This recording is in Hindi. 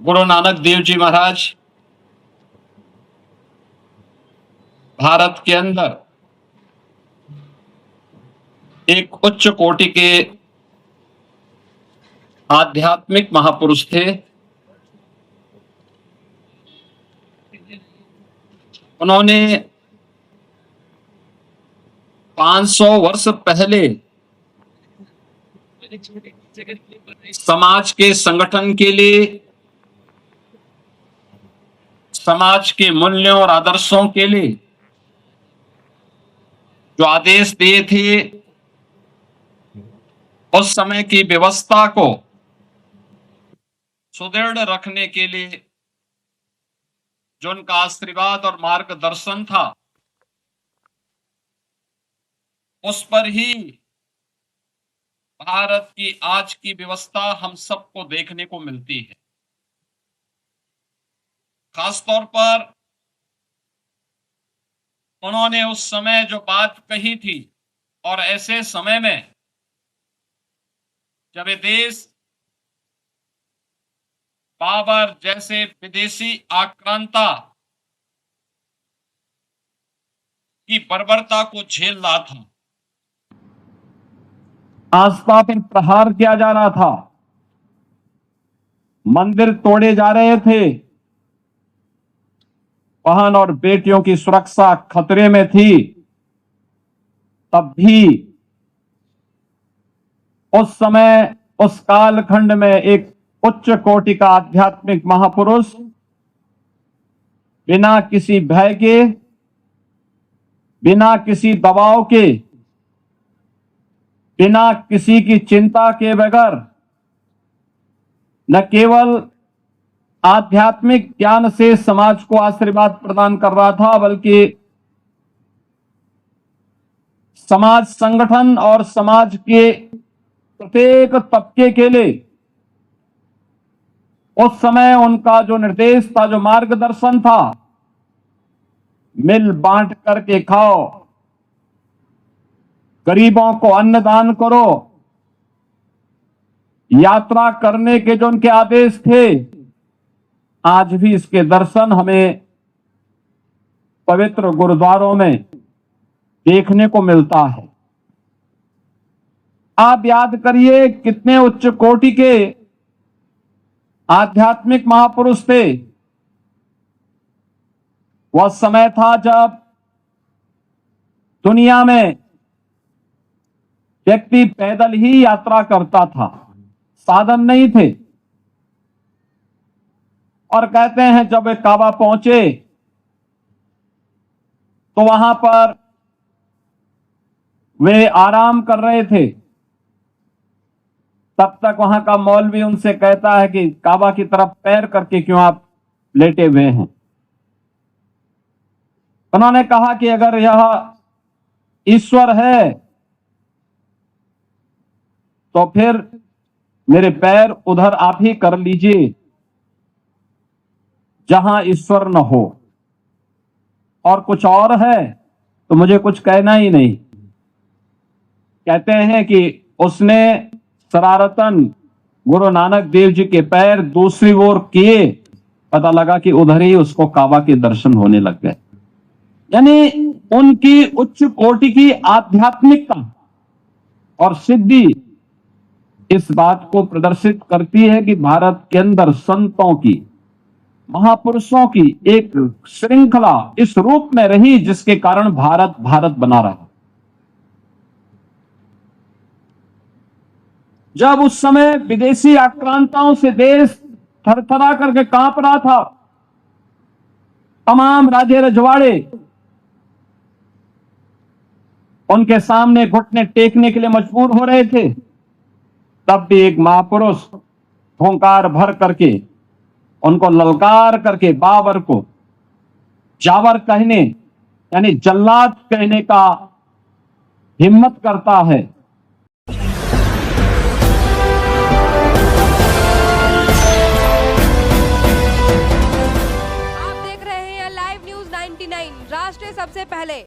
गुरु नानक देव जी महाराज भारत के अंदर एक उच्च कोटि के आध्यात्मिक महापुरुष थे। उन्होंने 500 वर्ष पहले समाज के संगठन के लिए, समाज के मूल्यों और आदर्शों के लिए जो आदेश दिए थे, उस समय की व्यवस्था को सुदृढ़ रखने के लिए जो उनका आशीर्वाद और मार्गदर्शन था, उस पर ही भारत की आज की व्यवस्था हम सबको देखने को मिलती है। खासतौर पर उन्होंने उस समय जो बात कही थी, और ऐसे समय में जब ये देश बाबर जैसे विदेशी आक्रांता की बर्बरता को झेल रहा था, आस्था पर प्रहार किया जा रहा था, मंदिर तोड़े जा रहे थे, बहन और बेटियों की सुरक्षा खतरे में थी, तब भी उस समय उस कालखंड में एक उच्च कोटि का आध्यात्मिक महापुरुष बिना किसी भय के, बिना किसी दबाव के, बिना किसी की चिंता के बगैर न केवल आध्यात्मिक ज्ञान से समाज को आशीर्वाद प्रदान कर रहा था, बल्कि समाज संगठन और समाज के प्रत्येक तबके के लिए उस समय उनका जो निर्देश था, जो मार्गदर्शन था, मिल बांट करके खाओ, गरीबों को अन्नदान करो, यात्रा करने के जो उनके आदेश थे, आज भी इसके दर्शन हमें पवित्र गुरुद्वारों में देखने को मिलता है। आप याद करिए कितने उच्च कोटि के आध्यात्मिक महापुरुष थे। वह समय था जब दुनिया में व्यक्ति पैदल ही यात्रा करता था, साधन नहीं थे। और कहते हैं जब वे काबा पहुंचे तो वहां पर वे आराम कर रहे थे। तब तक वहां का मौलवी उनसे कहता है कि काबा की तरफ पैर करके क्यों आप लेटे हुए हैं। उन्होंने कहा कि अगर यह ईश्वर है तो फिर मेरे पैर उधर आप ही कर लीजिए जहां ईश्वर न हो, और कुछ और है तो मुझे कुछ कहना ही नहीं। कहते हैं कि उसने शरारतन गुरु नानक देव जी के पैर दूसरी ओर किए, पता लगा कि उधर ही उसको काबा के दर्शन होने लग गए। यानी उनकी उच्च कोटि की आध्यात्मिकता और सिद्धि इस बात को प्रदर्शित करती है कि भारत के अंदर संतों की, महापुरुषों की एक श्रृंखला इस रूप में रही जिसके कारण भारत भारत बना रहा। जब उस समय विदेशी आक्रांताओं से देश थरथरा करके कांप रहा था, तमाम राजे रजवाड़े उनके सामने घुटने टेकने के लिए मजबूर हो रहे थे, तब भी एक महापुरुष हुंकार भर करके उनको ललकार करके बाबर को जावर कहने यानी जल्लाद कहने का हिम्मत करता है। आप देख रहे हैं लाइव न्यूज 99 राष्ट्र सबसे पहले।